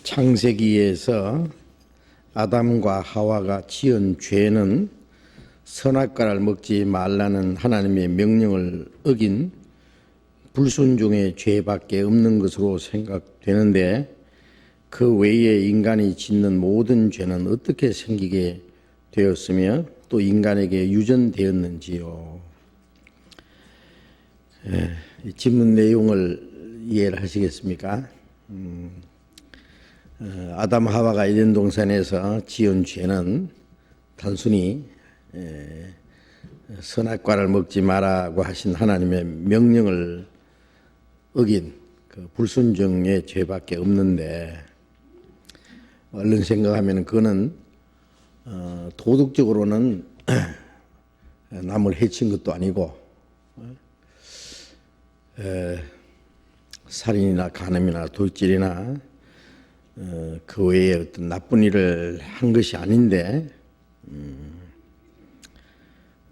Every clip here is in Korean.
창세기에서 아담과 하와가 지은 죄는 선악과를 먹지 말라는 하나님의 명령을 어긴 불순종의 죄밖에 없는 것으로 생각되는데, 그 외에 인간이 짓는 모든 죄는 어떻게 생기게 되었으며 또 인간에게 유전되었는지요. 이 질문 내용을 이해를 하시겠습니까? 아담 하와가 에덴 동산에서 지은 죄는 단순히 선악과를 먹지 마라고 하신 하나님의 명령을 어긴 그 불순종의 죄밖에 없는데, 얼른 생각하면 그거는 도덕적으로는 남을 해친 것도 아니고 살인이나 간음이나 돌질이나 그 외에 어떤 나쁜 일을 한 것이 아닌데,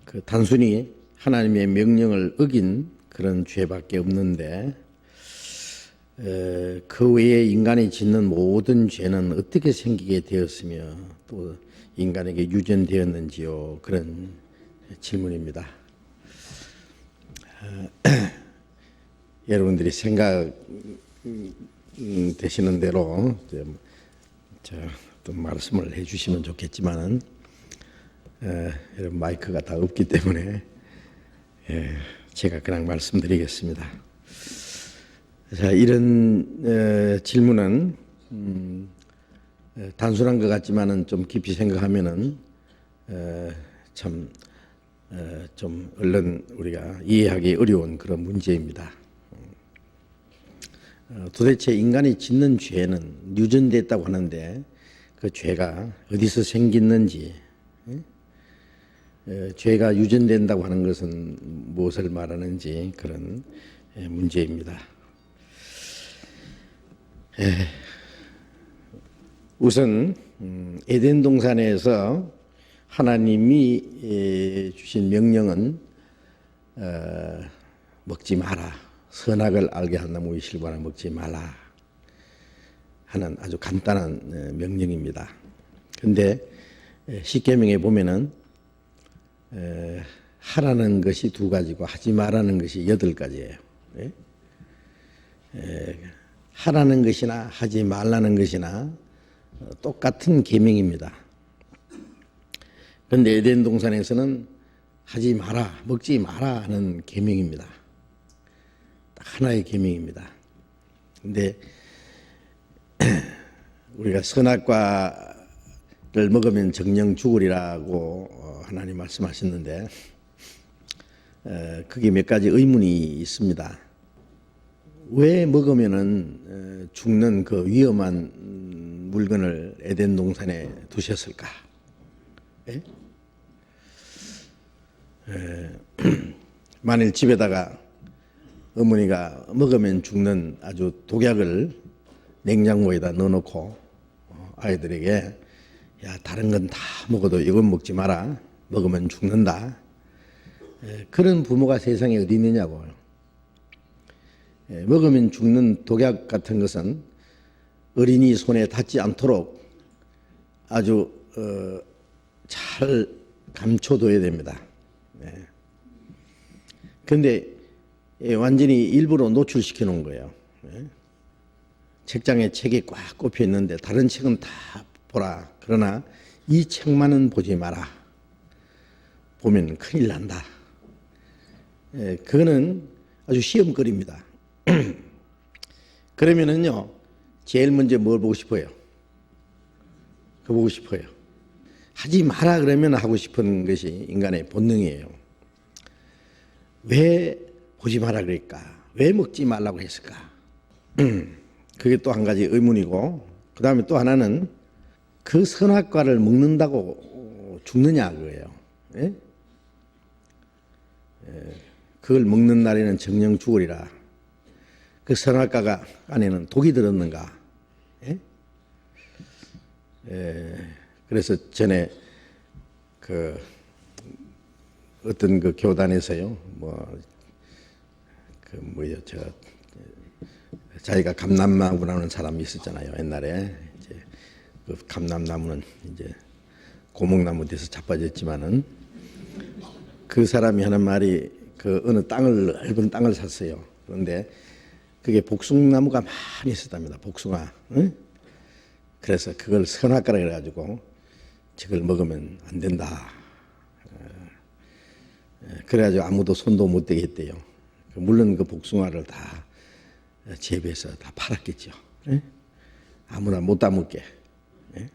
그 단순히 하나님의 명령을 어긴 그런 죄밖에 없는데, 그 외에 인간이 짓는 모든 죄는 어떻게 생기게 되었으며 또 인간에게 유전되었는지요. 그런 질문입니다. 여러분들이 생각 되시는 대로 어떤 말씀을 해주시면 좋겠지만은, 여러분 마이크가 다 없기 때문에 제가 그냥 말씀드리겠습니다. 자, 이런 질문은 단순한 것 같지만은 좀 깊이 생각하면은 참 좀 얼른 우리가 이해하기 어려운 그런 문제입니다. 도대체 인간이 짓는 죄는 유전됐다고 하는데 그 죄가 어디서 생겼는지, 죄가 유전된다고 하는 것은 무엇을 말하는지, 그런 문제입니다. 우선 에덴 동산에서 하나님이 주신 명령은 먹지 마라, 선악을 알게 한 나무의 실과는 먹지 마라 하는 아주 간단한 명령입니다. 그런데 십계명에 보면은 하라는 것이 2가지고 하지 말라는 것이 8가지예요. 하라는 것이나 하지 말라는 것이나 똑같은 계명입니다. 그런데 에덴 동산에서는 하지 마라, 먹지 마라 하는 계명입니다. 딱 하나의 계명입니다. 그런데 우리가 선악과를 먹으면 정령 죽으리라고 하나님 말씀하셨는데, 그게 몇 가지 의문이 있습니다. 왜 먹으면은 죽는 그 위험한 물건을 에덴 동산에 두셨을까? 만일 집에다가 어머니가 먹으면 죽는 아주 독약을 냉장고에다 넣어놓고 아이들에게, 야, 다른 건 다 먹어도 이건 먹지 마라, 먹으면 죽는다, 그런 부모가 세상에 어디 있느냐고요. 먹으면 죽는 독약 같은 것은 어린이 손에 닿지 않도록 아주 잘 감춰둬야 됩니다. 그런데 완전히 일부러 노출시켜 놓은 거예요. 책장에 책이 꽉 꼽혀 있는데 다른 책은 다 보라, 그러나 이 책만은 보지 마라, 보면 큰일 난다. 그거는 아주 시험거리입니다. 그러면은요, 제일 먼저 뭘 보고 싶어요? 그거 보고 싶어요. 하지 마라 그러면 하고 싶은 것이 인간의 본능이에요. 왜 보지 마라 그럴까? 왜 먹지 말라고 했을까? 그게 또 한 가지 의문이고, 그 다음에 또 하나는 그 선악과를 먹는다고 죽느냐 그거예요. 그걸 먹는 날에는 정령 죽으리라. 그 선악과가 안에는 독이 들었는가? 그래서 전에 그 어떤 그 교단에서요, 자기가 감람나무라는 사람이 있었잖아요. 옛날에 이제 그 감람나무는 이제 고목나무 돼서 자빠졌지만은 그 사람이 하는 말이 그 어느 넓은 땅을 샀어요. 그런데 그게 복숭나무가 많이 있었답니다. 복숭아. 응? 그래서 그걸 선악과라 그래가지고 저걸 먹으면 안 된다. 그래가지고 아무도 손도 못 대게 했대요. 물론 그 복숭아를 다 재배해서 다 팔았겠죠. 예? 아무나 못 따먹게. 예?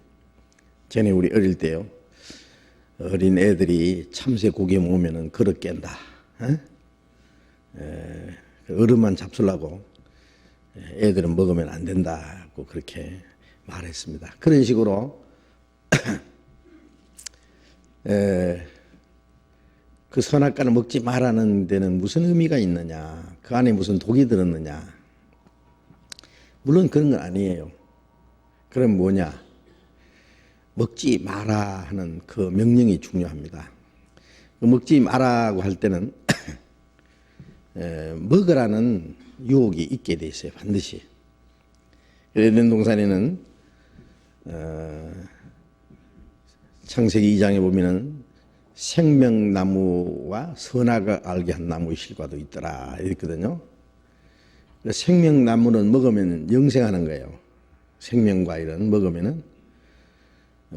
전에 우리 어릴 때요. 어린 애들이 참새 고기 먹으면은 그릇 깬다. 어른만 잡수려고 애들은 먹으면 안 된다고 그렇게 말했습니다. 그런 식으로 그 선악과를 먹지 말라는 데는 무슨 의미가 있느냐, 그 안에 무슨 독이 들었느냐. 물론 그런 건 아니에요. 그럼 뭐냐, 먹지 마라 하는 그 명령이 중요합니다. 먹지 마라고 할 때는 먹으라는 유혹이 있게 돼 있어요. 반드시. 에덴 동산에는 창세기 2장에 보면은 생명나무와 선악을 알게 한 나무의 실과도 있더라 이랬거든요. 생명나무는 먹으면 영생하는 거예요. 생명과일은 먹으면은.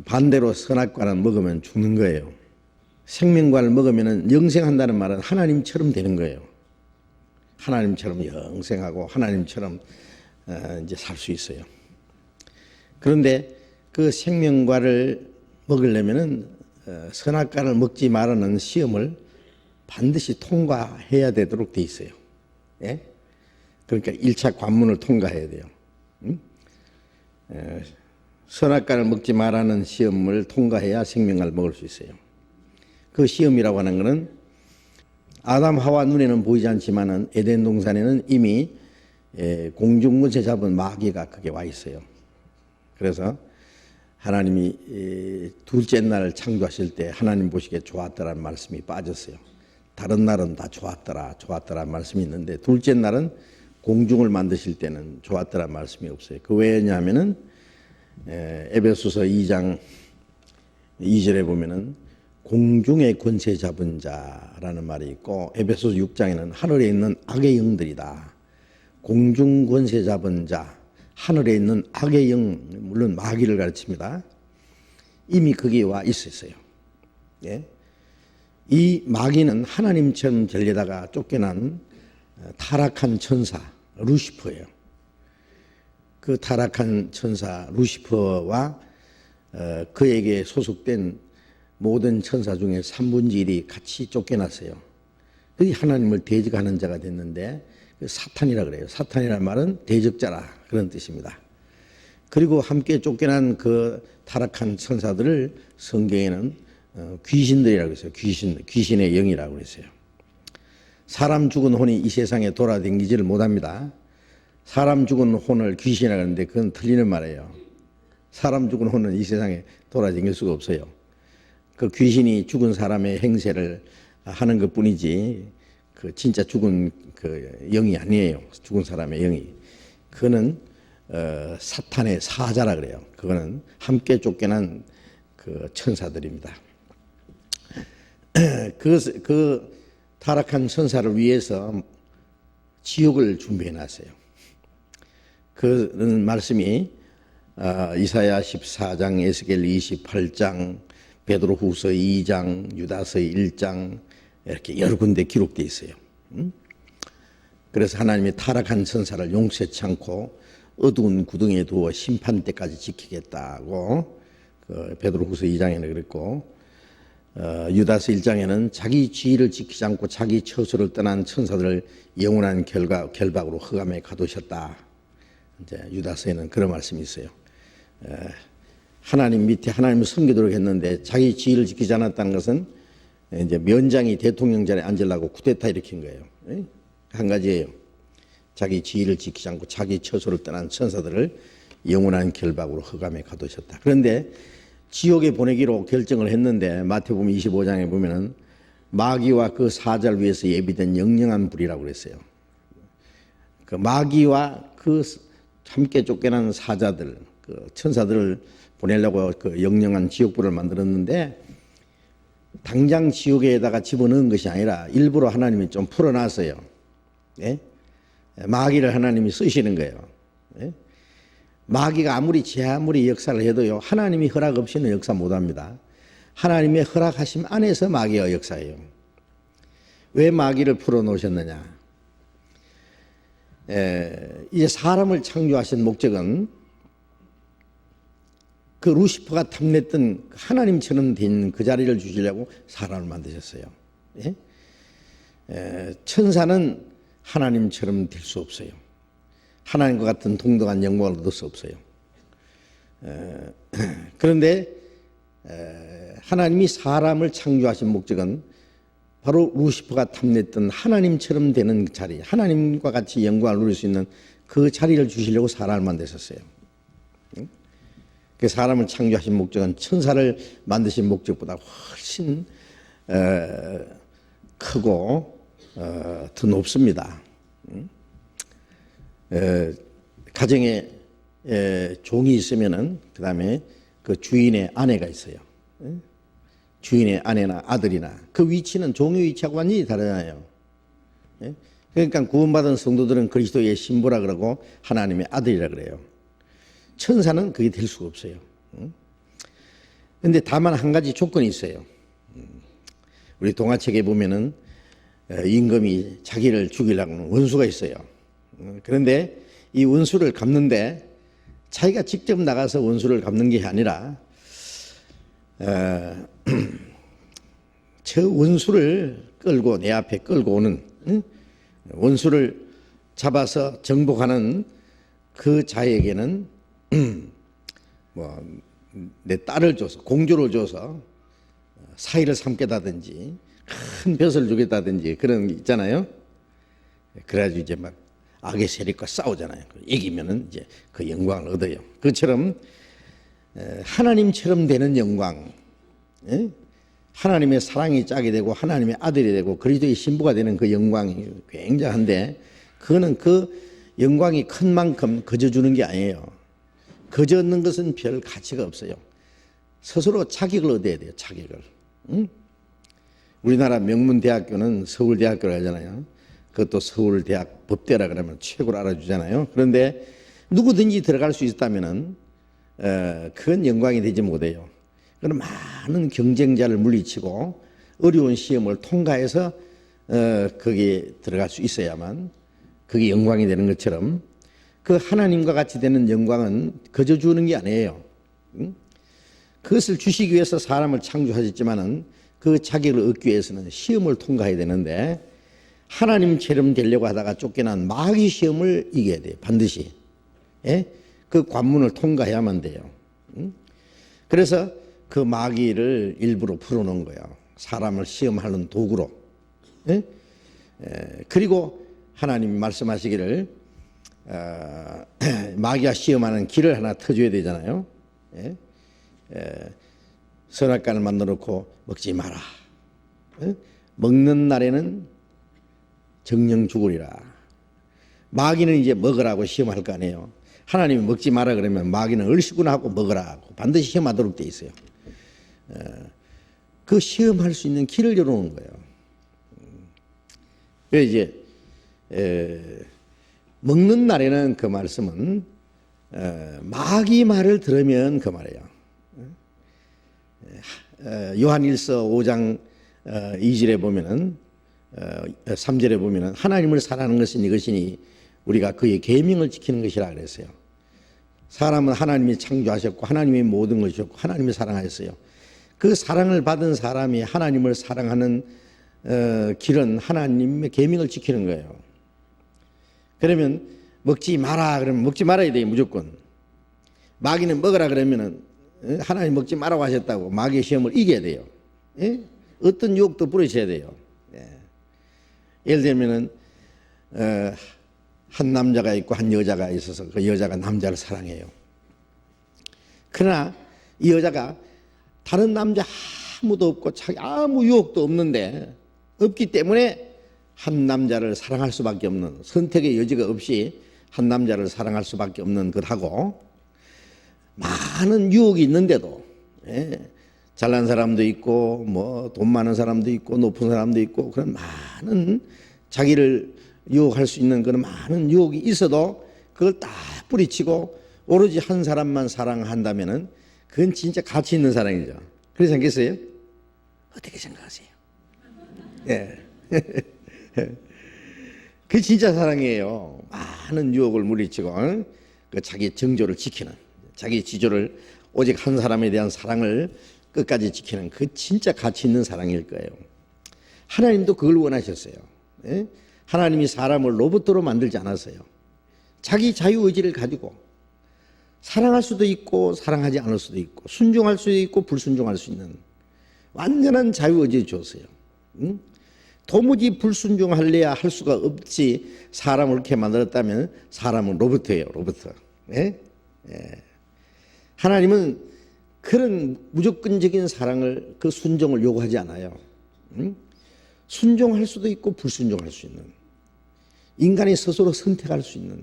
반대로 선악과는 먹으면 죽는 거예요. 생명과를 먹으면은 영생한다는 말은 하나님처럼 되는 거예요. 하나님처럼 영생하고 하나님처럼 이제 살 수 있어요. 그런데 그 생명과를 먹으려면은 선악과를 먹지 말라는 시험을 반드시 통과해야 되도록 돼 있어요. 예? 그러니까 1차 관문을 통과해야 돼요. 선악과를 먹지 말라는 시험을 통과해야 생명을 먹을 수 있어요. 그 시험이라고 하는 것은 아담 하와 눈에는 보이지 않지만은 에덴 동산에는 이미 공중권세 잡은 마귀가 그게 와 있어요. 그래서 하나님이 둘째 날을 창조하실 때 하나님 보시기에 좋았더라는 말씀이 빠졌어요. 다른 날은 다 좋았더라는 말씀이 있는데 둘째 날은 공중을 만드실 때는 좋았더라는 말씀이 없어요. 그 왜냐하면은 에베소서 2장 2절에 보면은 공중의 권세 잡은 자라는 말이 있고 에베소서 6장에는 하늘에 있는 악의 영들이다. 공중 권세 잡은 자, 하늘에 있는 악의 영, 물론 마귀를 가르칩니다. 이미 거기에 와 있었어요. 예? 이 마귀는 하나님처럼 되려다가 쫓겨난 타락한 천사 루시퍼예요. 그 타락한 천사 루시퍼와 그에게 소속된 모든 천사 중에 3분의 1이 같이 쫓겨났어요. 그게 하나님을 대적하는 자가 됐는데 사탄이라 그래요. 사탄이라는 말은 대적자라 그런 뜻입니다. 그리고 함께 쫓겨난 그 타락한 천사들을 성경에는 귀신들이라고 했어요. 귀신의 영이라고 그랬어요. 사람 죽은 혼이 이 세상에 돌아다니지를 못합니다. 사람 죽은 혼을 귀신이라고 하는데 그건 틀리는 말이에요. 사람 죽은 혼은 이 세상에 돌아다닐 수가 없어요. 그 귀신이 죽은 사람의 행세를 하는 것 뿐이지 그 진짜 죽은 그 영이 아니에요. 죽은 사람의 영이. 그거는 사탄의 사자라 그래요. 그거는 함께 쫓겨난 그 천사들입니다. 그 타락한 천사를 위해서 지옥을 준비해 놨어요. 그런 말씀이 이사야 14장, 에스겔 28장, 베드로후서 2장, 유다서 1장 이렇게 여러 군데 기록되어 있어요. 그래서 하나님이 타락한 천사를 용서치 않고 어두운 구덩이에 두어 심판 때까지 지키겠다고 베드로후서 2장에는 그랬고 유다서 1장에는 자기 지위를 지키지 않고 자기 처소를 떠난 천사들을 영원한 결박으로 흑암에 가두셨다. 이제 유다서에는 그런 말씀이 있어요. 하나님 밑에 하나님을 섬기도록 했는데 자기 지위를 지키지 않았다는 것은 이제 면장이 대통령 자리에 앉으려고 쿠데타 일으킨 거예요. 한 가지예요. 자기 지위를 지키지 않고 자기 처소를 떠난 천사들을 영원한 결박으로 흑암에 가두셨다. 그런데 지옥에 보내기로 결정을 했는데 마태복음 25장에 보면은 마귀와 그 사자를 위해서 예비된 영영한 불이라고 그랬어요. 그 마귀와 그 함께 쫓겨난 사자들, 그 천사들을 보내려고 그 영영한 지옥불을 만들었는데 당장 지옥에다가 집어넣은 것이 아니라 일부러 하나님이 좀 풀어놨어요. 예? 마귀를 하나님이 쓰시는 거예요. 예? 마귀가 제 아무리 역사를 해도요, 하나님이 허락 없이는 역사 못합니다. 하나님의 허락하심 안에서 마귀가 역사해요. 왜 마귀를 풀어놓으셨느냐? 이제 사람을 창조하신 목적은 그 루시퍼가 탐냈던 하나님처럼 된 그 자리를 주시려고 사람을 만드셨어요. 예? 천사는 하나님처럼 될 수 없어요. 하나님과 같은 동등한 영광을 얻을 수 없어요. 그런데 하나님이 사람을 창조하신 목적은 바로 루시퍼가 탐냈던 하나님처럼 되는 자리, 하나님과 같이 영광을 누릴 수 있는 그 자리를 주시려고 사람을 만드셨어요. 그 사람을 창조하신 목적은 천사를 만드신 목적보다 훨씬 크고 더 높습니다. 가정에 종이 있으면은 그 다음에 그 주인의 아내가 있어요. 주인의 아내나 아들이나 그 위치는 종의 위치하고 완전히 다르잖아요. 그러니까 구원받은 성도들은 그리스도의 신부라 그러고 하나님의 아들이라 그래요. 천사는 그게 될 수가 없어요. 그런데 다만 한 가지 조건이 있어요. 우리 동화책에 보면은 임금이 자기를 죽이려고 하는 원수가 있어요. 그런데 이 원수를 갚는데 자기가 직접 나가서 원수를 갚는 게 아니라 저 원수를 끌고 내 앞에 끌고 오는 원수를 잡아서 정복하는 그 자에게는 내 딸을 줘서 공주를 줘서 사이를 삼겠다든지 큰 벼슬을 주겠다든지 그런 게 있잖아요. 그래가지고 이제 막 악의 세력과 싸우잖아요. 이기면은 이제 그 영광을 얻어요. 그처럼 하나님처럼 되는 영광, 하나님의 사랑이 짝이 되고 하나님의 아들이 되고 그리스도의 신부가 되는 그 영광이 굉장한데 그거는 그 영광이 큰 만큼 거저 주는 게 아니에요. 거저 얻는 것은 별 가치가 없어요. 스스로 자격을 얻어야 돼요. 자격을. 우리나라 명문대학교는 서울대학교라 하잖아요. 그것도 서울대학 법대라 그러면 최고로 알아주잖아요. 그런데 누구든지 들어갈 수 있다면은 그건 영광이 되지 못해요. 그건 많은 경쟁자를 물리치고 어려운 시험을 통과해서 거기에 들어갈 수 있어야만 그게 영광이 되는 것처럼 그 하나님과 같이 되는 영광은 거저 주는 게 아니에요. 그것을 주시기 위해서 사람을 창조하셨지만은 그 자격을 얻기 위해서는 시험을 통과해야 되는데 하나님처럼 되려고 하다가 쫓겨난 마귀 시험을 이겨야 돼요. 반드시. 예? 그 관문을 통과해야만 돼요. 그래서 그 마귀를 일부러 풀어놓은 거예요. 사람을 시험하는 도구로. 예? 그리고 하나님이 말씀하시기를 마귀가 시험하는 길을 하나 터줘야 되잖아요. 예? 선악과를 만들어 놓고 먹지 마라. 예? 먹는 날에는 정령 죽으리라. 마귀는 이제 먹으라고 시험할 거 아니에요. 하나님이 먹지 마라 그러면 마귀는 얼씨구나 하고 먹으라 하고 반드시 시험하도록 돼 있어요. 그 시험할 수 있는 길을 열어놓은 거예요. 그래서 이제 먹는 날에는 그 말씀은 마귀 말을 들으면 그 말이에요. 요한일서 5장 2절에 보면은 3절에 보면은 하나님을 사랑하는 것은 이것이니 우리가 그의 계명을 지키는 것이라 그랬어요. 사람은 하나님이 창조하셨고 하나님이 모든 것이었고 하나님이 사랑하셨어요. 그 사랑을 받은 사람이 하나님을 사랑하는 길은 하나님의 계명을 지키는 거예요. 그러면 먹지 마라 그러면 먹지 말아야 돼요. 무조건. 마귀는 먹으라 그러면은 하나님 먹지 말라고 하셨다고 마귀의 시험을 이겨야 돼요. 예? 어떤 유혹도 부르셔야 돼요. 예. 예를 들면은 한 남자가 있고 한 여자가 있어서 그 여자가 남자를 사랑해요. 그러나 이 여자가 다른 남자 아무도 없고 자기 아무 유혹도 없는데 없기 때문에 한 남자를 사랑할 수밖에 없는, 선택의 여지가 없이 한 남자를 사랑할 수밖에 없는 것하고, 많은 유혹이 있는데도, 잘난 사람도 있고 뭐 돈 많은 사람도 있고 높은 사람도 있고 그런 많은 자기를 유혹할 수 있는 그런 많은 유혹이 있어도 그걸 딱 뿌리치고 오로지 한 사람만 사랑한다면은 그건 진짜 가치 있는 사랑이죠. 그렇게 생각했어요? 어떻게 생각하세요? 예. 그 진짜 사랑이에요. 많은 유혹을 물리치고 그 자기 정조를 지키는, 자기 지조를 오직 한 사람에 대한 사랑을 끝까지 지키는 그 진짜 가치 있는 사랑일 거예요. 하나님도 그걸 원하셨어요. 예? 하나님이 사람을 로봇으로 만들지 않았어요. 자기 자유의지를 가지고 사랑할 수도 있고 사랑하지 않을 수도 있고 순종할 수도 있고 불순종할 수 있는 완전한 자유의지를 주었어요. 도무지 불순종할래야 할 수가 없지 사람을 그렇게 만들었다면 사람은 로봇이에요. 로봇. 예? 예. 하나님은 그런 무조건적인 사랑을, 그 순종을 요구하지 않아요. 순종할 수도 있고 불순종할 수 있는, 인간이 스스로 선택할 수 있는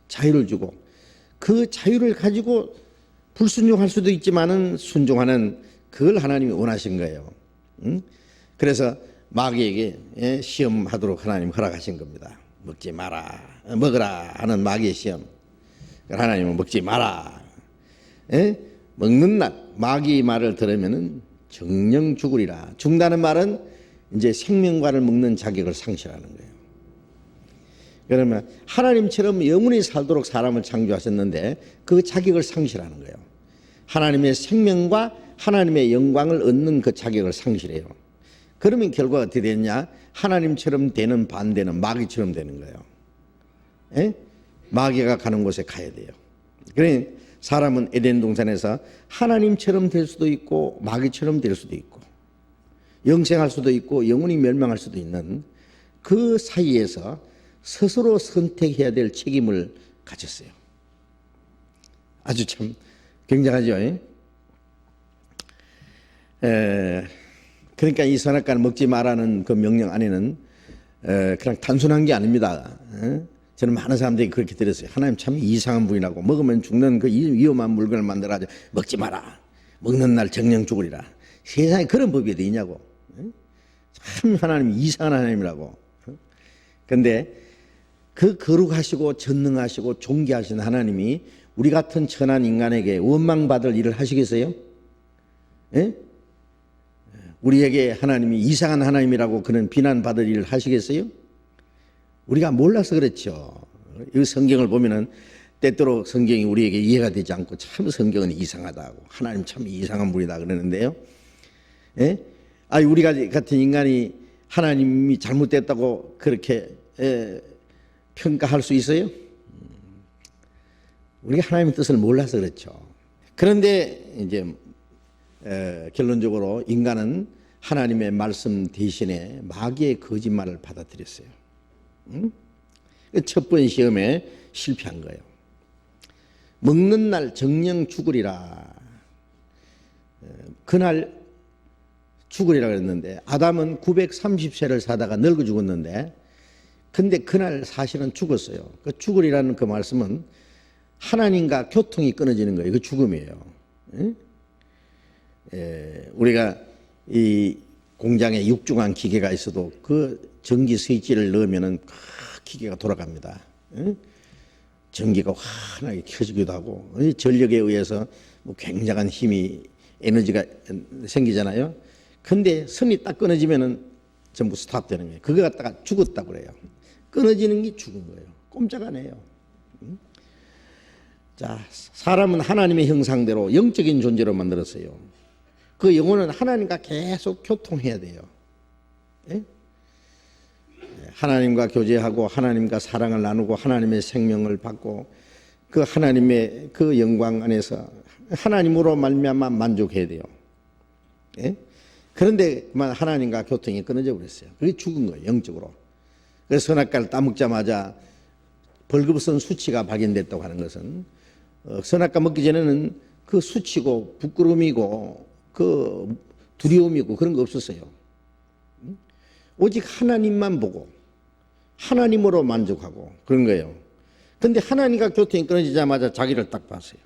자유를 주고 그 자유를 가지고 불순종할 수도 있지만은 순종하는 그걸 하나님이 원하신 거예요. 그래서 마귀에게 시험하도록 하나님 허락하신 겁니다. 먹지 마라, 먹으라 하는 마귀의 시험. 하나님은 먹지 마라. 먹는 날 마귀의 말을 들으면은 정령 죽으리라. 죽는다는 말은 이제 생명과를 먹는 자격을 상실하는 거예요. 그러면 하나님처럼 영원히 살도록 사람을 창조하셨는데 그 자격을 상실하는 거예요. 하나님의 생명과 하나님의 영광을 얻는 그 자격을 상실해요. 그러면 결과가 어떻게 되느냐? 하나님처럼 되는 반대는 마귀처럼 되는 거예요. 마귀가 가는 곳에 가야 돼요. 그러니 사람은 에덴 동산에서 하나님처럼 될 수도 있고 마귀처럼 될 수도 있고 영생할 수도 있고 영원히 멸망할 수도 있는 그 사이에서 스스로 선택해야 될 책임을 가졌어요. 아주 참 굉장하죠. 그러니까 이 선악과를 먹지 말라는 그 명령 안에는 그냥 단순한 게 아닙니다. 저는 많은 사람들이 그렇게 들었어요. 하나님 참 이상한 분이라고, 먹으면 죽는 그 위험한 물건을 만들어가지고 먹지 마라, 먹는 날 정령 죽으리라. 세상에 그런 법이 어디 있냐고. 참 하나님 이상한 하나님이라고. 그런데 그 거룩하시고 전능하시고 존귀하신 하나님이 우리 같은 천한 인간에게 원망받을 일을 하시겠어요? 우리에게 하나님이 이상한 하나님이라고 그런 비난받을 일을 하시겠어요? 우리가 몰라서 그렇죠. 이 성경을 보면은 때때로 성경이 우리에게 이해가 되지 않고 참 성경은 이상하다고, 하나님 참 이상한 분이다 그러는데요. 우리 같은 인간이 하나님이 잘못됐다고 그렇게 평가할 수 있어요? 우리가 하나님의 뜻을 몰라서 그렇죠. 그런데 이제 결론적으로 인간은 하나님의 말씀 대신에 마귀의 거짓말을 받아들였어요. 첫 번 시험에 실패한 거예요. 먹는 날 정령 죽으리라. 그날 죽으리라 그랬는데 아담은 930세를 사다가 늙어 죽었는데, 근데 그날 사실은 죽었어요. 그 죽으리라는 그 말씀은 하나님과 교통이 끊어지는 거예요. 그 죽음이에요. 우리가 이 공장에 육중한 기계가 있어도 그 전기 스위치를 넣으면은 그 기계가 돌아갑니다. 전기가 환하게 켜지기도 하고, 전력에 의해서 뭐 굉장한 힘이, 에너지가 생기잖아요. 근데 선이 딱 끊어지면은 전부 스탑되는 거예요. 그거 갖다가 죽었다고 그래요. 끊어지는 게 죽은 거예요. 꼼짝 안 해요. 자, 사람은 하나님의 형상대로 영적인 존재로 만들었어요. 그 영혼은 하나님과 계속 교통해야 돼요. 하나님과 교제하고 하나님과 사랑을 나누고 하나님의 생명을 받고 그 하나님의 그 영광 안에서 하나님으로 말미암아 만족해야 돼요. 그런데 그만 하나님과 교통이 끊어져 버렸어요. 그게 죽은 거예요, 영적으로. 그래서 선악과를 따먹자마자 벌거벗은 수치가 발견됐다고 하는 것은 선악과 먹기 전에는 그 수치고 부끄러움이고 그 두려움이고 그런 거 없었어요. 오직 하나님만 보고 하나님으로 만족하고 그런 거예요. 근데 하나님과 교통이 끊어지자마자 자기를 딱 봤어요.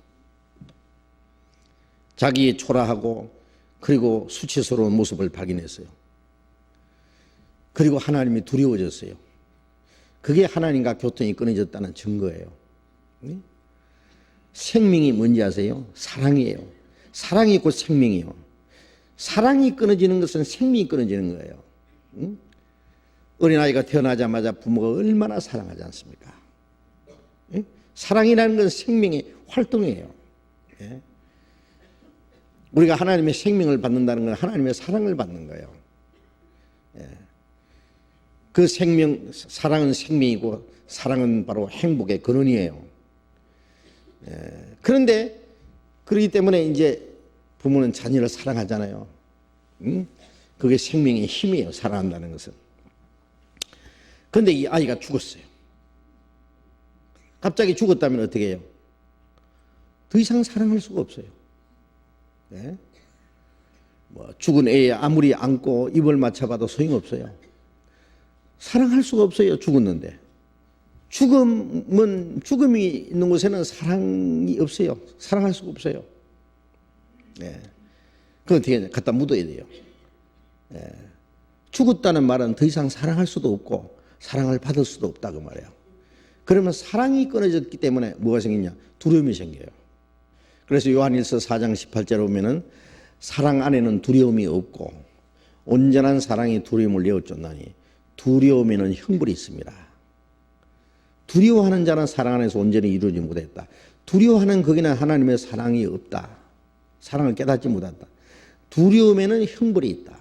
자기의 초라하고 그리고 수치스러운 모습을 발견했어요. 그리고 하나님이 두려워졌어요. 그게 하나님과 교통이 끊어졌다는 증거예요. 생명이 뭔지 아세요? 사랑이에요. 사랑이 곧 생명이요. 사랑이 끊어지는 것은 생명이 끊어지는 거예요. 어린아이가 태어나자마자 부모가 얼마나 사랑하지 않습니까? 사랑이라는 건 생명의 활동이에요. 우리가 하나님의 생명을 받는다는 건 하나님의 사랑을 받는 거예요. 그 생명, 사랑은 생명이고 사랑은 바로 행복의 근원이에요. 그런데 그렇기 때문에 이제 부모는 자녀를 사랑하잖아요. 그게 생명의 힘이에요. 사랑한다는 것은. 그런데 이 아이가 죽었어요. 갑자기 죽었다면 어떻게 해요? 더 이상 사랑할 수가 없어요. 죽은 애에 아무리 안고 입을 맞춰봐도 소용없어요. 사랑할 수가 없어요. 죽었는데. 죽음이 있는 곳에는 사랑이 없어요. 사랑할 수가 없어요. 그건 어떻게 갖다 묻어야 돼요. 죽었다는 말은 더 이상 사랑할 수도 없고 사랑을 받을 수도 없다 그 말이에요. 그러면 사랑이 끊어졌기 때문에 뭐가 생기냐? 두려움이 생겨요. 그래서 요한일서 4장 18절에 보면은 사랑 안에는 두려움이 없고 온전한 사랑이 두려움을 내어쫓나니 두려움에는 형벌이 있습니다. 두려워하는 자는 사랑 안에서 온전히 이루어지지 못했다. 두려워하는 거기는 하나님의 사랑이 없다. 사랑을 깨닫지 못한다. 두려움에는 형벌이 있다.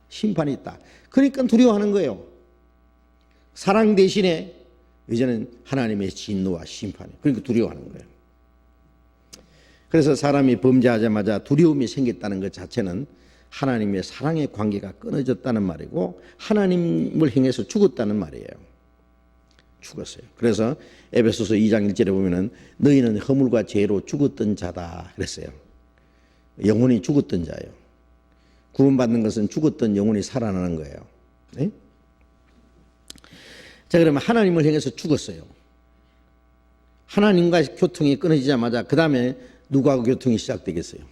심판이 있다. 그러니까 두려워하는 거예요. 사랑 대신에 이제는 하나님의 진노와 심판이. 그러니까 두려워하는 거예요. 그래서 사람이 범죄하자마자 두려움이 생겼다는 것 자체는 하나님의 사랑의 관계가 끊어졌다는 말이고 하나님을 향해서 죽었다는 말이에요. 죽었어요. 그래서 에베소서 2장 1절에 보면은 너희는 허물과 죄로 죽었던 자다 그랬어요. 영혼이 죽었던 자예요. 구원받는 것은 죽었던 영혼이 살아나는 거예요. 네? 자, 그러면 하나님을 향해서 죽었어요. 하나님과 교통이 끊어지자마자 그 다음에 누구하고 교통이 시작되겠어요?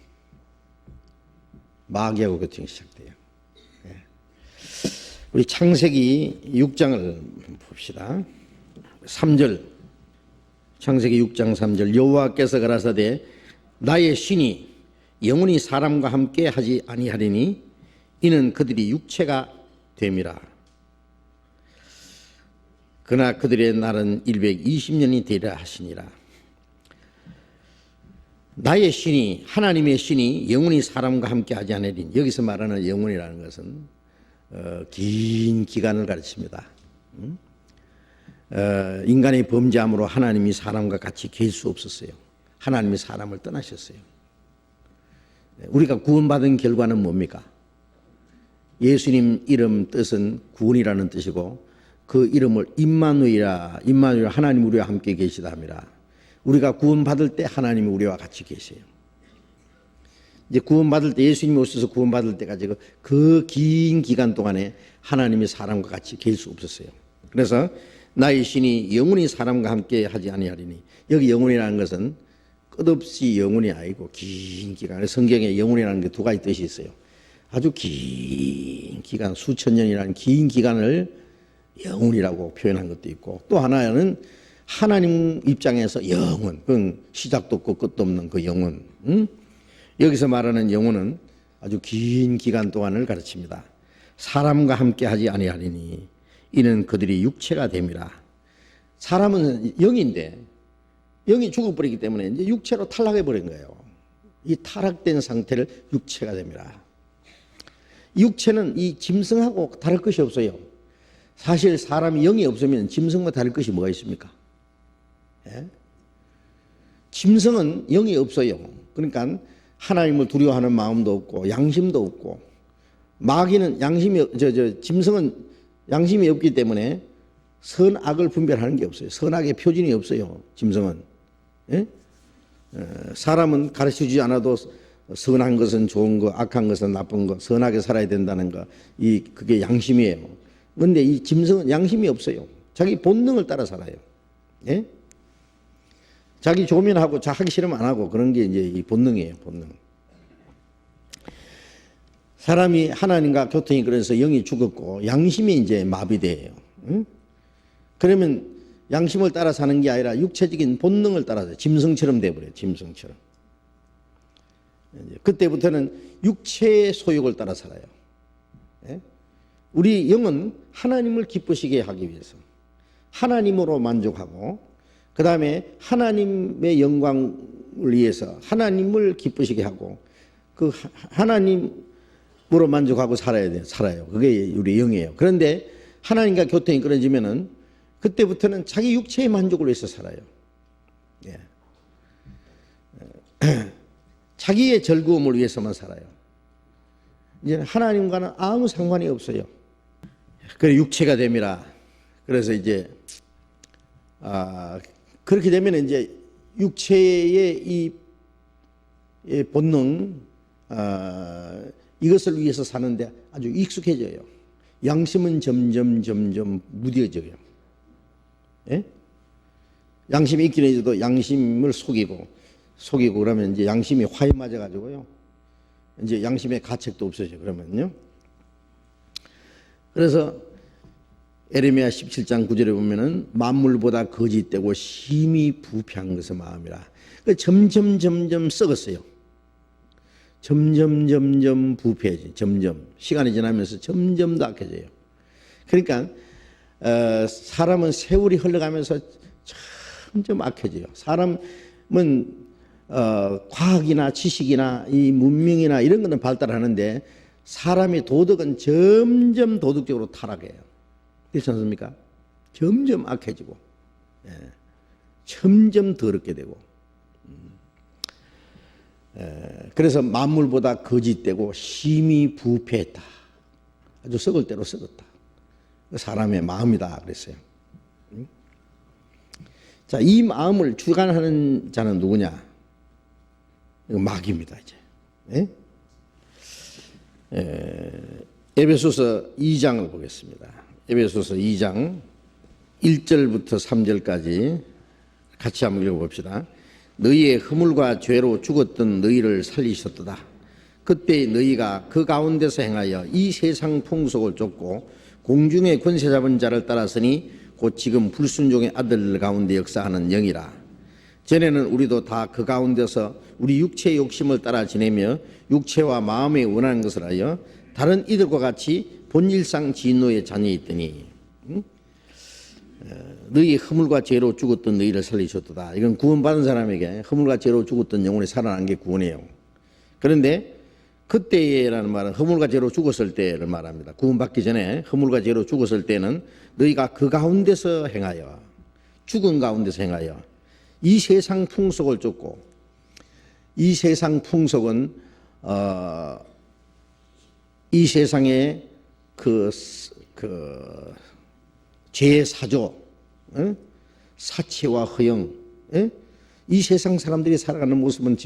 마귀하고 교통이 시작돼요. 우리 창세기 6장을 봅시다. 3절, 창세기 6장 3절. 여호와께서 가라사대 나의 신이 영원히 사람과 함께 하지 아니하리니 이는 그들이 육체가 됨이라. 그러나 그들의 날은 120년이 되리라 하시니라. 나의 신이, 하나님의 신이 영원히 사람과 함께 하지 않으리니, 여기서 말하는 영원이라는 것은 긴 기간을 가르칩니다. 인간의 범죄함으로 하나님이 사람과 같이 계실 수 없었어요. 하나님이 사람을 떠나셨어요. 우리가 구원받은 결과는 뭡니까? 예수님 이름 뜻은 구원이라는 뜻이고 그 이름을 임마누엘이라, 하나님 우리와 함께 계시다 합니다. 우리가 구원받을 때 하나님이 우리와 같이 계세요. 이제 구원받을 때, 예수님이 오셔서 구원받을 때까지 그 긴 기간 동안에 하나님이 사람과 같이 계실 수 없었어요. 그래서 나의 신이 영원히 사람과 함께 하지 아니하리니, 여기 영원이라는 것은 끝없이 영원이 아니고 긴 기간, 성경에 영원이라는 게 두 가지 뜻이 있어요. 아주 긴 기간, 수천 년이라는 긴 기간을 영원이라고 표현한 것도 있고, 또 하나는 하나님 입장에서 영원, 그건 시작도 없고 끝도 없는 그 영원. 여기서 말하는 영혼은 아주 긴 기간 동안을 가르칩니다. 사람과 함께 하지 아니하리니 이는 그들이 육체가 됨이라. 사람은 영인데 영이 죽어버리기 때문에 이제 육체로 탈락해 버린 거예요. 이 타락된 상태를 육체가 됨이라. 육체는 이 짐승하고 다를 것이 없어요. 사실 사람이 영이 없으면 짐승과 다를 것이 뭐가 있습니까? 예? 짐승은 영이 없어요. 그러니까 하나님을 두려워하는 마음도 없고 양심도 없고, 마귀는 짐승은 양심이 없기 때문에 선악을 분별하는 게 없어요. 선악의 표준이 없어요. 짐승은. 예? 사람은 가르쳐주지 않아도 선한 것은 좋은 거, 악한 것은 나쁜 거, 선하게 살아야 된다는 거, 그게 양심이에요. 그런데 이 짐승은 양심이 없어요. 자기 본능을 따라 살아요. 예? 자기 조민하고 하기 싫으면 안 하고 그런 게 이제 이 본능이에요, 본능. 사람이 하나님과 교통이 그래서 영이 죽었고 양심이 이제 마비돼요. 응? 그러면 양심을 따라 사는 게 아니라 육체적인 본능을 따라서 짐승처럼 돼버려요, 짐승처럼. 그때부터는 육체의 소욕을 따라 살아요. 예? 우리 영은 하나님을 기쁘시게 하기 위해서 하나님으로 만족하고 그 다음에 하나님의 영광을 위해서 하나님을 기쁘시게 하고 그 하나님으로 만족하고 살아요. 그게 우리 영이에요. 그런데 하나님과 교통이 끊어지면은 그때부터는 자기 육체의 만족을 위해서 살아요. 예. 자기의 즐거움을 위해서만 살아요. 이제 하나님과는 아무 상관이 없어요. 그래 육체가 됨이라. 그래서 이제 그렇게 되면 이제 육체의 이 본능 이것을 위해서 사는데 아주 익숙해져요. 양심은 점점 무뎌져요. 예? 양심이 있긴 해도 양심을 속이고 그러면 이제 양심이 화에 맞아가지고요. 이제 양심의 가책도 없어져요. 그러면요. 그래서 에레미야 17장 9절에 보면은 만물보다 거짓되고 심히 부패한 것의 마음이라. 점점 썩었어요. 점점 부패해져요. 점점 시간이 지나면서 점점 더 악해져요. 그러니까 사람은 세월이 흘러가면서 점점 악해져요. 사람은 과학이나 지식이나 이 문명이나 이런 거는 발달하는데 사람의 도덕은 점점 도덕적으로 타락해요. 그렇지 않습니까? 점점 악해지고 점점 더럽게 되고 그래서 만물보다 거짓되고 심히 부패했다. 아주 썩을 대로 썩었다. 사람의 마음이다 그랬어요. 자, 이 마음을 주관하는 자는 누구냐? 이거 마귀입니다. 이제 에베소서 2장을 보겠습니다. 에베소서 2장 1절부터 3절까지 같이 한번 읽어봅시다. 너희의 허물과 죄로 죽었던 너희를 살리셨도다. 그때 너희가 그 가운데서 행하여 이 세상 풍속을 쫓고 공중의 권세 잡은 자를 따랐으니 곧 지금 불순종의 아들 가운데 역사하는 영이라. 전에는 우리도 다 그 가운데서 우리 육체의 욕심을 따라 지내며 육체와 마음에 원하는 것을 하여 다른 이들과 같이 본질상 진노의 자녀였더니 너희 허물과 죄로 죽었던 너희를 살리셨도다. 이건 구원받은 사람에게 허물과 죄로 죽었던 영혼이 살아난 게 구원이에요. 그런데 그때라는 말은 허물과 죄로 죽었을 때를 말합니다. 구원받기 전에 허물과 죄로 죽었을 때는 너희가 그 가운데서 행하여 죽은 가운데서 행하여 이 세상 풍속을 쫓고 이 세상 풍속은 이 세상의 그 죄의 사조, 사치와 허영, 이 세상 사람들이 살아가는 모습은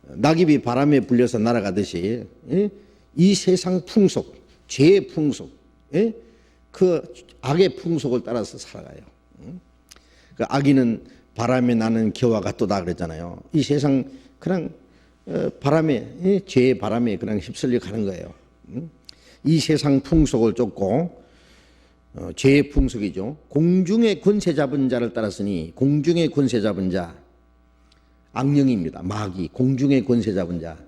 낙엽이 바람에 불려서 날아가듯이 이 세상 풍속, 죄의 풍속, 그 악의 풍속을 따라서 살아가요. 그 악인은 바람에 나는 겨와 같도다 그랬잖아요. 이 세상 그냥 바람에 죄의 바람에 그냥 휩쓸려 가는 거예요. 이 세상 풍속을 쫓고 죄의 풍속이죠. 공중의 권세 잡은 자를 따랐으니 공중의 권세 잡은 자 악령입니다. 마귀 공중의 권세 잡은 자.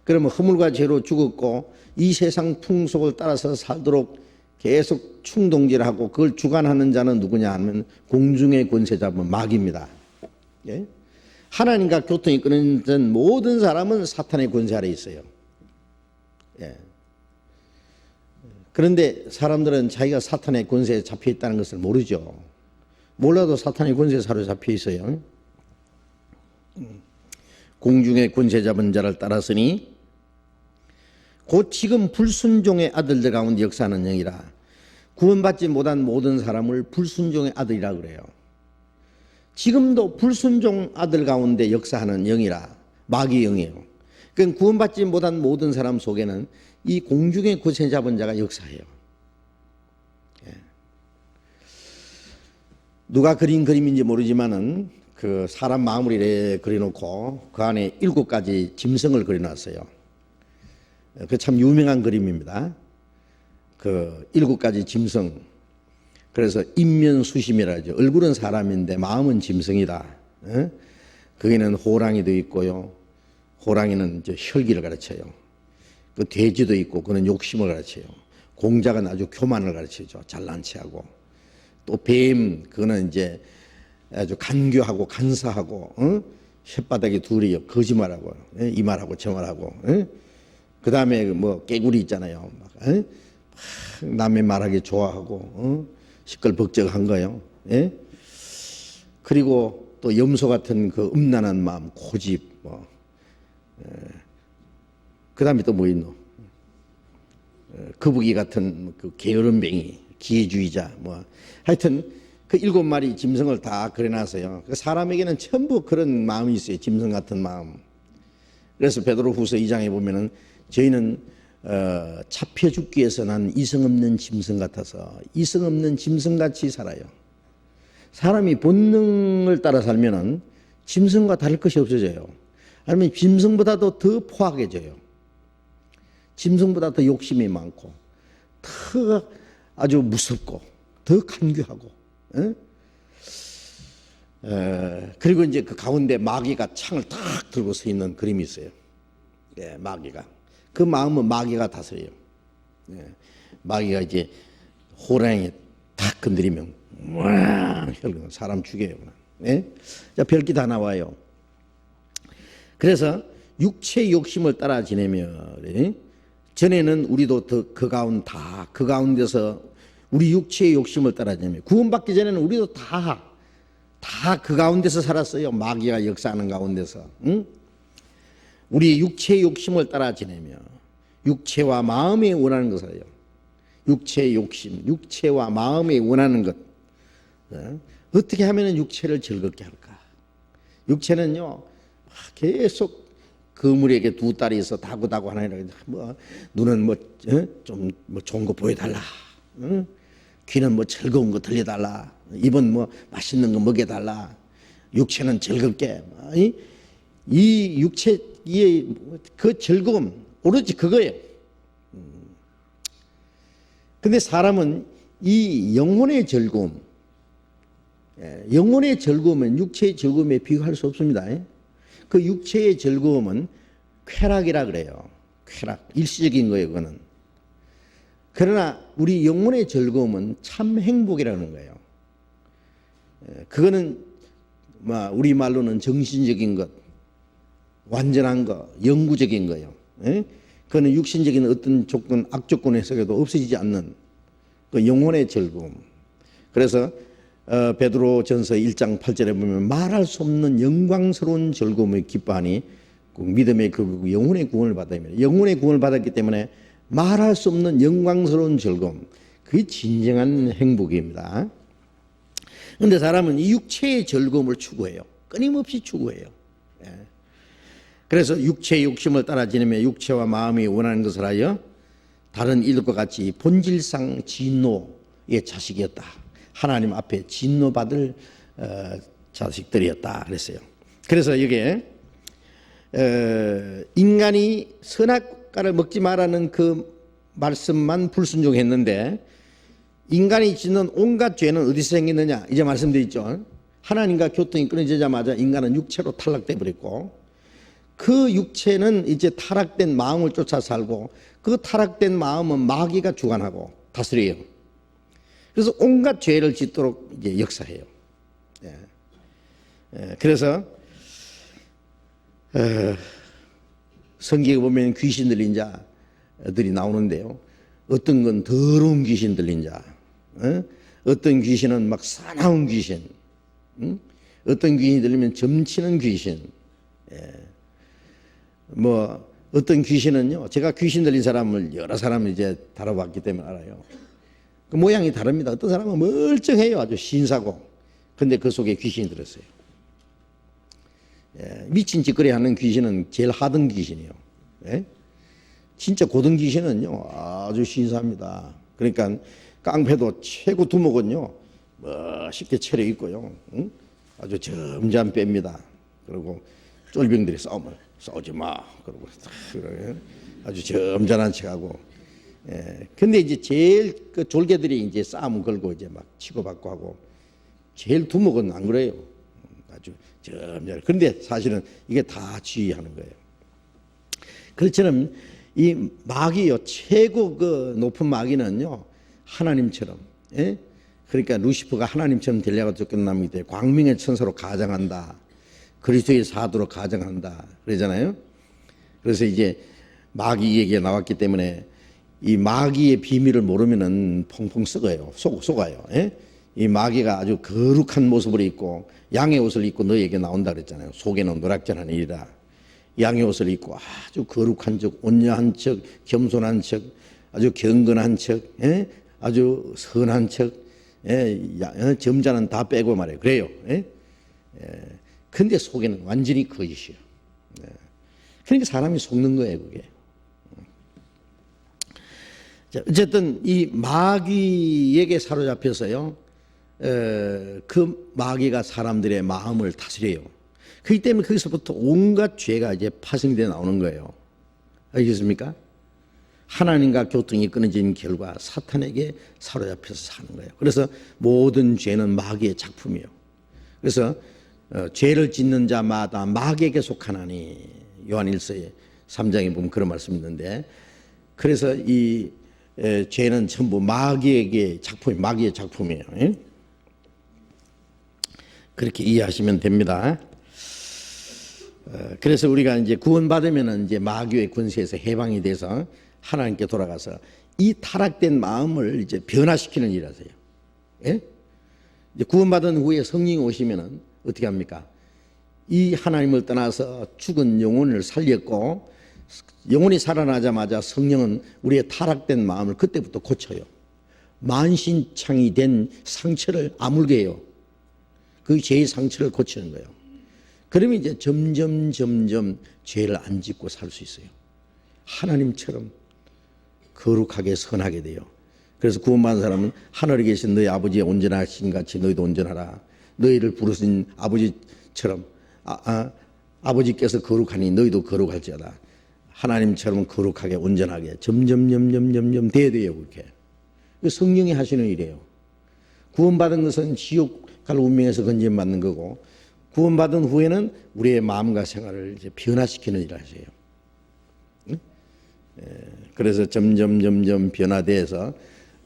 그러면 허물과 죄로 죽었고 이 세상 풍속을 따라서 살도록 계속 충동질하고 그걸 주관하는 자는 누구냐 하면 공중의 권세 잡은 마귀입니다. 예? 하나님과 교통이 끊어진 모든 사람은 사탄의 권세 아래 있어요. 예. 그런데 사람들은 자기가 사탄의 권세에 잡혀 있다는 것을 모르죠. 몰라도 사탄의 권세에 사로잡혀 있어요. 공중의 권세 잡은 자를 따랐으니 곧 지금 불순종의 아들들 가운데 역사하는 영이라. 구원받지 못한 모든 사람을 불순종의 아들이라 그래요. 지금도 불순종 아들 가운데 역사하는 영이라. 마귀 영이에요. 그러니까 구원받지 못한 모든 사람 속에는 이 공중의 권세 잡은 자가 역사해요. 예. 누가 그린 그림인지 모르지만은 그 사람 마음을 이렇게 그려놓고 그 안에 7가지 짐승을 그려놨어요. 그 참 유명한 그림입니다. 그 7가지 짐승. 그래서 인면수심이라 하죠. 얼굴은 사람인데 마음은 짐승이다. 거기는 호랑이도 있고요. 호랑이는 이제 혈기를 가르쳐요. 그 돼지도 있고 그는 욕심을 가르쳐요. 공작은 아주 교만을 가르치죠. 잘난 체하고. 또 뱀, 그거는 이제 아주 간교하고 간사하고, 혓바닥이 둘이 거짓말하고, 이 말하고 저 말하고, 그 다음에 뭐 깨구리 있잖아요. 막, 남의 말하기 좋아하고, 시끌벅적한 거요. 예? 그리고 또 염소 같은 그 음란한 마음, 고집, 뭐, 그 다음에 또 뭐 있노? 거북이 같은 그 게으름뱅이, 기회주의자, 뭐, 하여튼 그 7마리 짐승을 다 그려놨어요. 사람에게는 전부 그런 마음이 있어요. 짐승 같은 마음. 그래서 베드로후서 2장에 보면은 저희는 잡혀 죽기 위해서 난 이성 없는 짐승 같아서 이성 없는 짐승같이 살아요. 사람이 본능을 따라 살면은 짐승과 다를 것이 없어져요. 아니면 짐승보다도 더 포악해져요. 짐승보다 더 욕심이 많고 더 아주 무섭고 더 간교하고. 그리고 이제 그 가운데 마귀가 창을 탁 들고 서 있는 그림이 있어요. 예, 마귀가. 그 마음은 마귀가 다스려요. 예, 마귀가 이제 호랑이 탁 건드리면 사람 죽여요. 예? 자, 별게 다 나와요. 그래서 육체의 욕심을 따라 지내며, 예? 전에는 우리도 그 가운데서 우리 육체의 욕심을 따라 지내며, 구원받기 전에는 우리도 다 그 가운데서 살았어요. 마귀가 역사하는 가운데서. 응? 우리 육체의 욕심을 따라 지내며, 육체와 마음이 원하는 것을요. 육체의 욕심, 육체와 마음이 원하는 것. 어떻게 하면 육체를 즐겁게 할까? 육체는요, 계속 그물에게 두 딸이 있어 다구다구 하나 이렇게 뭐 눈은 좀 좋은 거 보여달라, 귀는 뭐 즐거운 거 들려달라, 입은 뭐 맛있는 거 먹여달라. 육체는 즐겁게 이 육체의 그 즐거움 오로지 그거예요. 근데 사람은 이 영혼의 즐거움, 영혼의 즐거움은 육체의 즐거움에 비교할 수 없습니다. 그 육체의 즐거움은 쾌락이라 그래요. 쾌락, 일시적인 거예요, 그거는. 그러나 우리 영혼의 즐거움은 참 행복이라는 거예요. 그거는 우리 말로는 정신적인 것, 완전한 것, 영구적인 거예요. 그거는 육신적인 어떤 조건, 악조건 해석에도 없어지지 않는 그 영혼의 즐거움. 그래서 베드로전서 1장 8절에 보면 말할 수 없는 영광스러운 즐거움을 기뻐하니 믿음의 그 영혼의 구원을 받았습니다. 영혼의 구원을 받았기 때문에 말할 수 없는 영광스러운 즐거움, 그게 진정한 행복입니다. 그런데 사람은 이 육체의 즐거움을 추구해요. 끊임없이 추구해요. 그래서 육체의 욕심을 따라 지내며 육체와 마음이 원하는 것을 하여 다른 이들과 같이 본질상 진노의 자식이었다. 하나님 앞에 진노받을 자식들이었다 그랬어요. 그래서 이게 인간이 선악과를 먹지 말라는 그 말씀만 불순종했는데 인간이 짓는 온갖 죄는 어디서 생기느냐 이제 말씀드렸죠. 하나님과 교통이 끊어지자마자 인간은 육체로 탈락돼 버렸고 그 육체는 이제 타락된 마음을 쫓아 살고 그 타락된 마음은 마귀가 주관하고 다스려요. 그래서 온갖 죄를 짓도록 이제 역사해요. 그래서 성경에 보면 귀신 들린 자들이 나오는데요. 어떤 건 더러운 귀신 들린 자, 어떤 귀신은 막 사나운 귀신, 어떤 귀신이 들리면 점치는 귀신. 뭐 어떤 귀신은요, 제가 귀신 들린 사람을 여러 사람을 이제 다뤄봤기 때문에 알아요. 그 모양이 다릅니다. 어떤 사람은 멀쩡해요. 아주 신사고. 근데 그 속에 귀신이 들었어요. 미친 짓거리 하는 귀신은 제일 하던 귀신이에요. 진짜 고등 귀신은요, 아주 신사합니다. 그러니까 깡패도 최고 두목은요, 멋있게 차려입고요. 응? 아주 점잖 뺍니다. 그리고 쫄병들이 싸움을 싸우지 마. 그러고 아주 점잖은 척하고. 근데 이제 제일 그 졸개들이 이제 싸움 걸고 이제 막 치고받고 하고 제일 두목은 안 그래요. 아주 점잖아. 그런데 사실은 이게 다 지휘하는 거예요. 그렇처럼 이 마귀요, 최고 그 높은 마귀는요, 하나님처럼, 예? 그러니까 루시퍼가 하나님처럼 되려고 쫓겨납니다. 광명의 천사로 가장한다. 그리스도의 사도로 가장한다. 그러잖아요. 그래서 이제 마귀 얘기가 나왔기 때문에 이 마귀의 비밀을 모르면은 펑펑 썩어요. 속아요. 예? 이 마귀가 아주 거룩한 모습으로 입고 양의 옷을 입고 너에게 나온다 그랬잖아요. 속에는 노랗잖은 일이라. 양의 옷을 입고 아주 거룩한 척, 온유한 척, 겸손한 척, 아주 경건한 척, 예? 아주 선한 척, 예? 점잖은 다 빼고 말이에요. 그래요. 예? 근데 속에는 완전히 거짓이에요. 그러니까 사람이 속는 거예요, 그게. 자, 어쨌든 이 마귀에게 사로잡혀서요, 그 마귀가 사람들의 마음을 다스려요. 그렇기 때문에 거기서부터 온갖 죄가 이제 파생되어 나오는 거예요. 알겠습니까? 하나님과 교통이 끊어진 결과 사탄에게 사로잡혀서 사는 거예요. 그래서 모든 죄는 마귀의 작품이에요. 그래서 죄를 짓는 자마다 마귀에게 속하나니, 요한일서의 3장에 보면 그런 말씀이 있는데, 그래서 이 죄는 전부 마귀의 작품이에요. 그렇게 이해하시면 됩니다. 그래서 우리가 이제 구원받으면 이제 마귀의 권세에서 해방이 돼서 하나님께 돌아가서 이 타락된 마음을 이제 변화시키는 일을 하세요. 예? 이제 구원받은 후에 성령이 오시면은 어떻게 합니까? 이 하나님을 떠나서 죽은 영혼을 살렸고, 영혼이 살아나자마자 성령은 우리의 타락된 마음을 그때부터 고쳐요. 만신창이 된 상처를 아물게 해요. 그 죄의 상처를 고치는 거예요. 그러면 이제 점점 죄를 안 짓고 살 수 있어요. 하나님처럼 거룩하게 선하게 돼요. 그래서 구원받은 사람은 하늘에 계신 너희 아버지의 온전하신 같이 너희도 온전하라. 너희를 부르신 아버지처럼 아버지께서 거룩하니 너희도 거룩할지어다. 하나님처럼 거룩하게 온전하게 점점 돼야 돼요. 그렇게. 성령이 하시는 일이에요. 구원받은 것은 지옥 갈 운명에서 건진받는 거고, 구원받은 후에는 우리의 마음과 생활을 이제 변화시키는 일을 하세요. 그래서 점점 변화돼서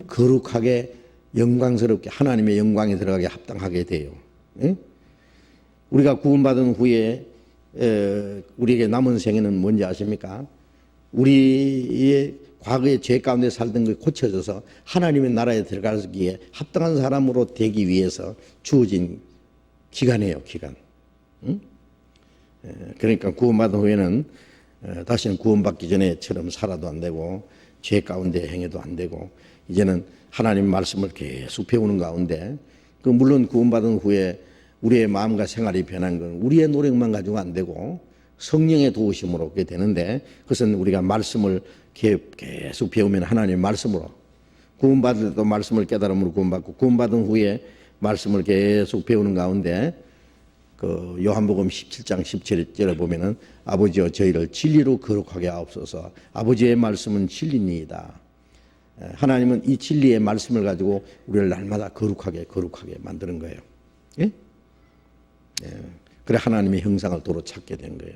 거룩하게 영광스럽게 하나님의 영광에 들어가게 합당하게 돼요. 우리가 구원받은 후에 우리에게 남은 생애는 뭔지 아십니까? 우리의 과거의 죄 가운데 살던 것이 고쳐져서 하나님의 나라에 들어가기에 합당한 사람으로 되기 위해서 주어진 기간이에요, 기간. 그러니까 구원받은 후에는 다시는 구원받기 전에처럼 살아도 안 되고 죄 가운데 행해도 안 되고, 이제는 하나님 말씀을 계속 배우는 가운데, 물론 구원받은 후에 우리의 마음과 생활이 변한 건 우리의 노력만 가지고 안 되고 성령의 도우심으로 그렇게 되는데, 그것은 우리가 말씀을 계속 배우면 하나님의 말씀으로, 구원받을 때도 말씀을 깨달음으로 구원받고, 구원받은 후에 말씀을 계속 배우는 가운데 그 요한복음 17장 17절에 보면은 아버지여 저희를 진리로 거룩하게 하옵소서. 아버지의 말씀은 진리니이다. 하나님은 이 진리의 말씀을 가지고 우리를 날마다 거룩하게 만드는 거예요. 예? 그래 하나님의 형상을 도로 찾게 된 거예요.